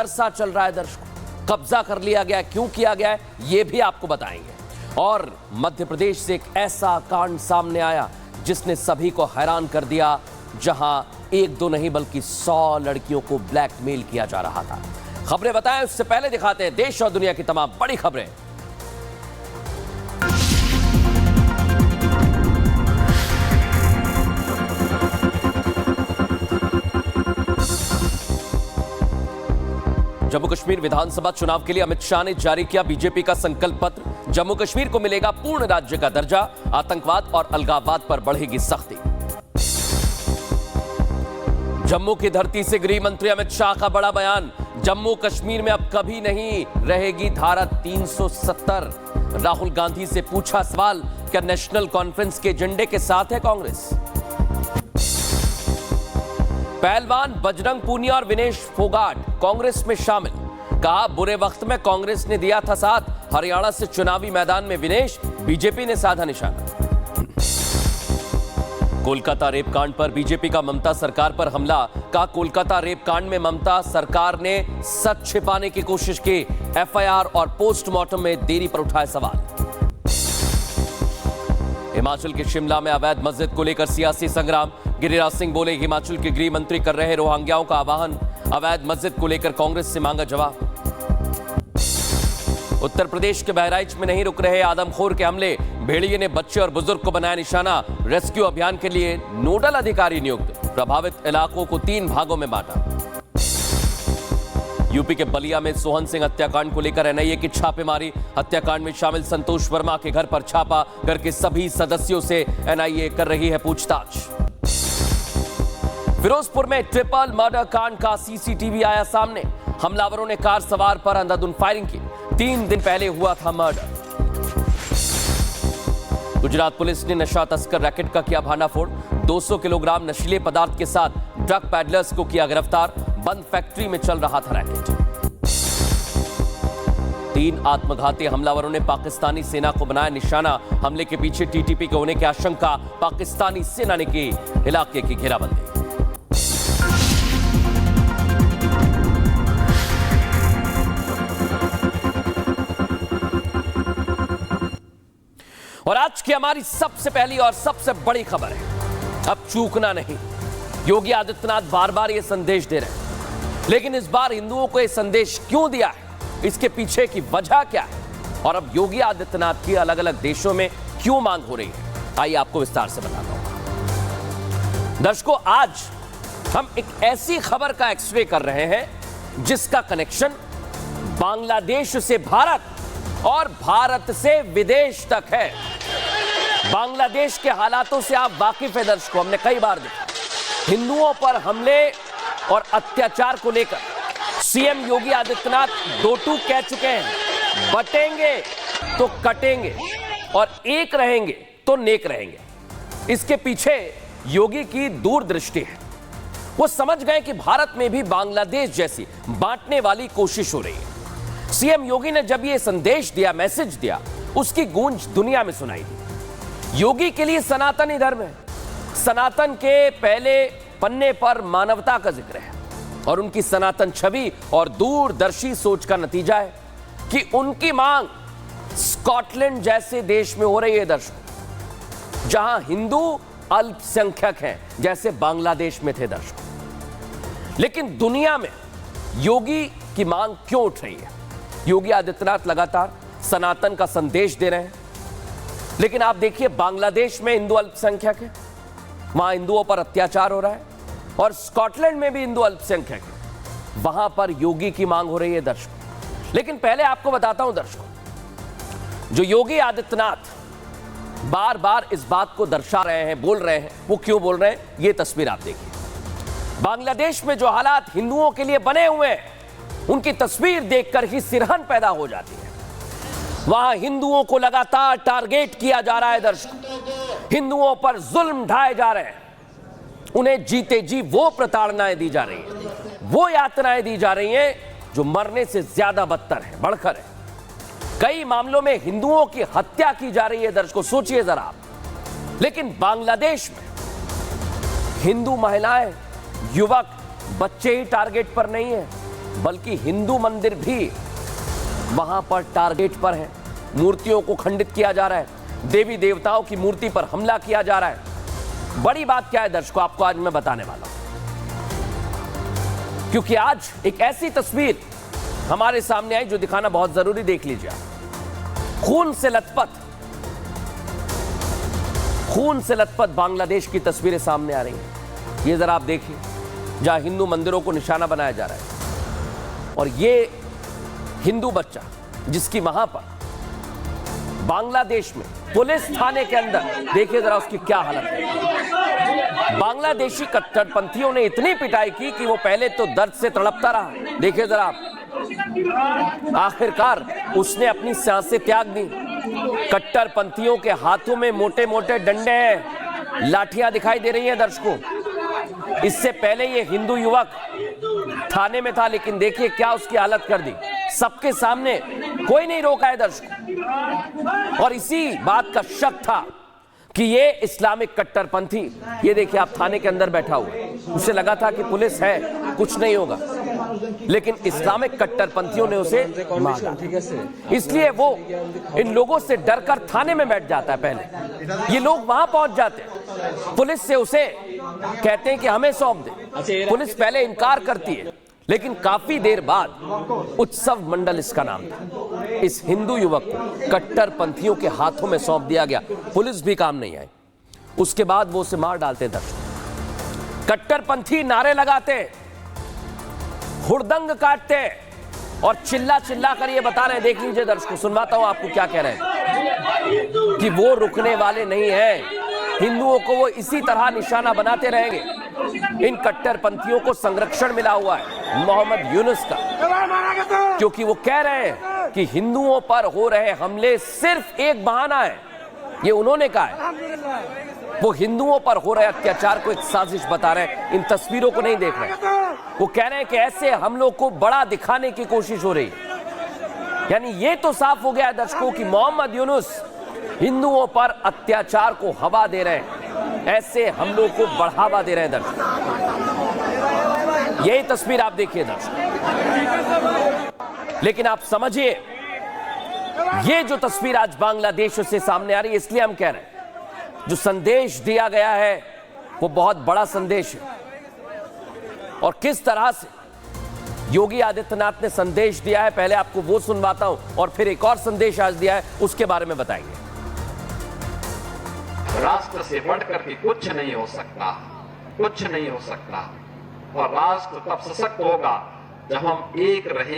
अरसा चल रहा है दर्शकों, कब्जा कर लिया गया, क्यों किया गया है ये भी आपको बताएंगे। और मध्य प्रदेश से एक ऐसा कांड सामने आया जिसने सभी को हैरान कर दिया, जहां एक दो नहीं बल्कि 100 लड़कियों को ब्लैकमेल किया जा रहा था। खबरें बताएं उससे पहले दिखाते हैं देश और दुनिया की तमाम बड़ी खबरें। जम्मू कश्मीर विधानसभा चुनाव के लिए अमित शाह ने जारी किया बीजेपी का संकल्प पत्र। जम्मू कश्मीर को मिलेगा पूर्ण राज्य का दर्जा, आतंकवाद और अलगाववाद पर बढ़ेगी सख्ती। जम्मू की धरती से गृह मंत्री अमित शाह का बड़ा बयान, जम्मू कश्मीर में अब कभी नहीं रहेगी धारा 370। राहुल गांधी से पूछा सवाल, क्या नेशनल कॉन्फ्रेंस के एजेंडे के साथ है कांग्रेस? पहलवान बजरंग पूनिया और विनेश फोगाट कांग्रेस में शामिल, कहा बुरे वक्त में कांग्रेस ने दिया था साथ, हरियाणा से चुनावी मैदान में विनेश, बीजेपी ने साधा निशाना। कोलकाता रेप कांड पर बीजेपी का ममता सरकार पर हमला, कहा कोलकाता रेप कांड में ममता सरकार ने सच छिपाने की कोशिश की, एफआईआर और पोस्टमार्टम में देरी पर उठाए सवाल। हिमाचल के शिमला में अवैध मस्जिद को लेकर सियासी संग्राम, गिरिराज सिंह बोले हिमाचल के गृह मंत्री कर रहे रोहिंग्याओं का आह्वान, अवैध मस्जिद को लेकर कांग्रेस से मांगा जवाब। उत्तर प्रदेश के बहराइच में नहीं रुक रहे आदमखोर के हमले, भेड़िए ने बच्चे और बुजुर्ग को बनाया निशाना, रेस्क्यू अभियान के लिए नोडल अधिकारी नियुक्त, प्रभावित इलाकों को 3 भागों में बांटा। यूपी के बलिया में सोहन सिंह हत्याकांड को लेकर एनआईए की छापेमारी, हत्याकांड में शामिल संतोष वर्मा के घर पर छापा, घर के सभी सदस्यों से एनआईए कर रही है पूछताछ। फिरोजपुर में ट्रिपल मर्डर कांड का सीसीटीवी आया सामने, हमलावरों ने कार सवार पर अंधाधुंध फायरिंग की, 3 दिन पहले हुआ था मर्डर। गुजरात पुलिस ने नशा तस्कर रैकेट का किया भांडाफोड़, 200 किलोग्राम नशीले पदार्थ के साथ ड्रग पैडलर्स को किया गिरफ्तार, बंद फैक्ट्री में चल रहा था रैकेट। 3 आत्मघाती हमलावरों ने पाकिस्तानी सेना को बनाया निशाना, हमले के पीछे टीटीपी के होने की आशंका, पाकिस्तानी सेना ने की इलाके की घेराबंदी। और आज की हमारी सबसे पहली और सबसे बड़ी खबर है, अब चूकना नहीं। योगी आदित्यनाथ बार बार यह संदेश दे रहे हैं, लेकिन इस बार हिंदुओं को यह संदेश क्यों दिया है, इसके पीछे की वजह क्या है, और अब योगी आदित्यनाथ की अलग अलग देशों में क्यों मांग हो रही है, आइए आपको विस्तार से बताता हूं। दर्शकों, आज हम एक ऐसी खबर का एक्सरे कर रहे हैं जिसका कनेक्शन बांग्लादेश से भारत और भारत से विदेश तक है। बांग्लादेश के हालातों से आप वाकिफ हैं दर्शकों, हमने कई बार देखा। हिंदुओं पर हमले और अत्याचार को लेकर सीएम योगी आदित्यनाथ दो टूक कह चुके हैं, बटेंगे तो कटेंगे और एक रहेंगे तो नेक रहेंगे। इसके पीछे योगी की दूरदृष्टि है, वो समझ गए कि भारत में भी बांग्लादेश जैसी बांटने वाली कोशिश हो रही है। सीएम योगी ने जब ये संदेश दिया, मैसेज दिया, उसकी गूंज दुनिया में सुनाई दी। योगी के लिए सनातन ही धर्म है, सनातन के पहले पन्ने पर मानवता का जिक्र है और उनकी सनातन छवि और दूरदर्शी सोच का नतीजा है कि उनकी मांग स्कॉटलैंड जैसे देश में हो रही है दर्शकों, जहां हिंदू अल्पसंख्यक हैं, जैसे बांग्लादेश में थे दर्शकों। लेकिन दुनिया में योगी की मांग क्यों उठ रही है? योगी आदित्यनाथ लगातार सनातन का संदेश दे रहे हैं, लेकिन आप देखिए बांग्लादेश में हिंदू अल्पसंख्यक है, वहां हिंदुओं पर अत्याचार हो रहा है, और स्कॉटलैंड में भी हिंदू अल्पसंख्यक है, वहां पर योगी की मांग हो रही है दर्शकों। लेकिन पहले आपको बताता हूं दर्शकों, जो योगी आदित्यनाथ बार बार इस बात को दर्शा रहे हैं, बोल रहे हैं, वो क्यों बोल रहे हैं, ये तस्वीर आप देखिए। बांग्लादेश में जो हालात हिंदुओं के लिए बने हुए हैं, उनकी तस्वीर देखकर ही सिरहन पैदा हो जाती है। वहां हिंदुओं को लगातार टारगेट किया जा रहा है दर्शकों, हिंदुओं पर जुल्म ढाए जा रहे हैं, उन्हें जीते जी वो प्रताड़नाएं दी जा रही हैं, वो यातनाएं दी जा रही हैं जो मरने से ज्यादा बदतर है, बढ़कर है। कई मामलों में हिंदुओं की हत्या की जा रही है दर्शकों, सोचिए जरा आप। लेकिन बांग्लादेश में हिंदू महिलाएं, युवक, बच्चे ही टारगेट पर नहीं है, बल्कि हिंदू मंदिर भी वहां पर टारगेट पर है। मूर्तियों को खंडित किया जा रहा है, देवी देवताओं की मूर्ति पर हमला किया जा रहा है। बड़ी बात क्या है दर्शकों, आपको आज मैं बताने वाला हूं, क्योंकि आज एक ऐसी तस्वीर हमारे सामने आई जो दिखाना बहुत जरूरी। देख लीजिए, खून से लथपथ बांग्लादेश की तस्वीरें सामने आ रही हैं। ये जरा आप देखिए, जहां हिंदू मंदिरों को निशाना बनाया जा रहा है, और ये हिंदू बच्चा जिसकी वहां पर बांग्लादेश में पुलिस थाने के अंदर, देखिए जरा उसकी क्या हालत है। बांग्लादेशी कट्टरपंथियों ने इतनी पिटाई की कि वो पहले तो दर्द से तड़पता रहा। देखिए जरा आप, आखिरकार उसने अपनी सांसें त्याग दी। कट्टरपंथियों के हाथों में मोटे मोटे डंडे हैं, लाठियां दिखाई दे रही हैं दर्शकों। इससे पहले ये हिंदू युवक थाने में था, लेकिन देखिए क्या उसकी हालत कर दी। सबके सामने कोई नहीं रोका है दर्शकों, और इसी बात का शक था कि ये इस्लामिक कट्टरपंथी, ये देखिए आप, थाने के अंदर बैठा हुआ। उसे लगा था कि पुलिस है, कुछ नहीं होगा, लेकिन इस्लामिक कट्टरपंथियों ने उसे मारा। इसलिए वो इन लोगों से डरकर थाने में बैठ जाता है। पहले ये लोग वहां पहुंच जाते हैं, पुलिस से उसे कहते हैं कि हमें सौंप दे। पुलिस पहले इनकार करती है, लेकिन काफी देर बाद उत्सव मंडल इसका नाम था, इस हिंदू युवक को कट्टरपंथियों के हाथों में सौंप दिया गया। पुलिस भी काम नहीं आई। उसके बाद वो उसे मार डालते। दर्शक, कट्टरपंथी नारे लगाते, हुड़दंग काटते और चिल्ला चिल्ला कर ये बता रहे हैं, देख लीजिए दर्शकों, सुनवाता हूं आपको क्या कह रहे हैं, कि वो रुकने वाले नहीं हैं। हिंदुओं को वो इसी तरह निशाना बनाते रहेंगे। इन कट्टरपंथियों को संरक्षण मिला हुआ है मोहम्मद यूनुस का, क्योंकि वो कह रहे हैं कि हिंदुओं पर हो रहे हमले सिर्फ एक बहाना है। ये उन्होंने कहा है, वो हिंदुओं पर हो रहे अत्याचार को एक साजिश बता रहे हैं। इन तस्वीरों को नहीं देख रहे, वो कह रहे हैं कि ऐसे हमलों को बड़ा दिखाने की कोशिश हो रही है। यानी ये तो साफ हो गया है दर्शकों कि मोहम्मद यूनुस हिंदुओं पर अत्याचार को हवा दे रहे हैं, ऐसे हमलों को बढ़ावा दे रहे हैं दर्शक। यही तस्वीर आप देखिए दर्शक, लेकिन आप समझिए, ये जो तस्वीर आज बांग्लादेश से सामने आ रही है, इसलिए हम कह रहे हैं जो संदेश दिया गया है वो बहुत बड़ा संदेश है। और किस तरह से योगी आदित्यनाथ ने संदेश दिया है, पहले आपको वो सुनवाता हूं, और फिर एक और संदेश आज दिया है, उसके बारे में बताएंगे। राष्ट्र से बढ़कर के कुछ नहीं हो सकता, कुछ नहीं हो सकता। और राष्ट्र तब सशक्त होगा जब हम एक रहेंगे।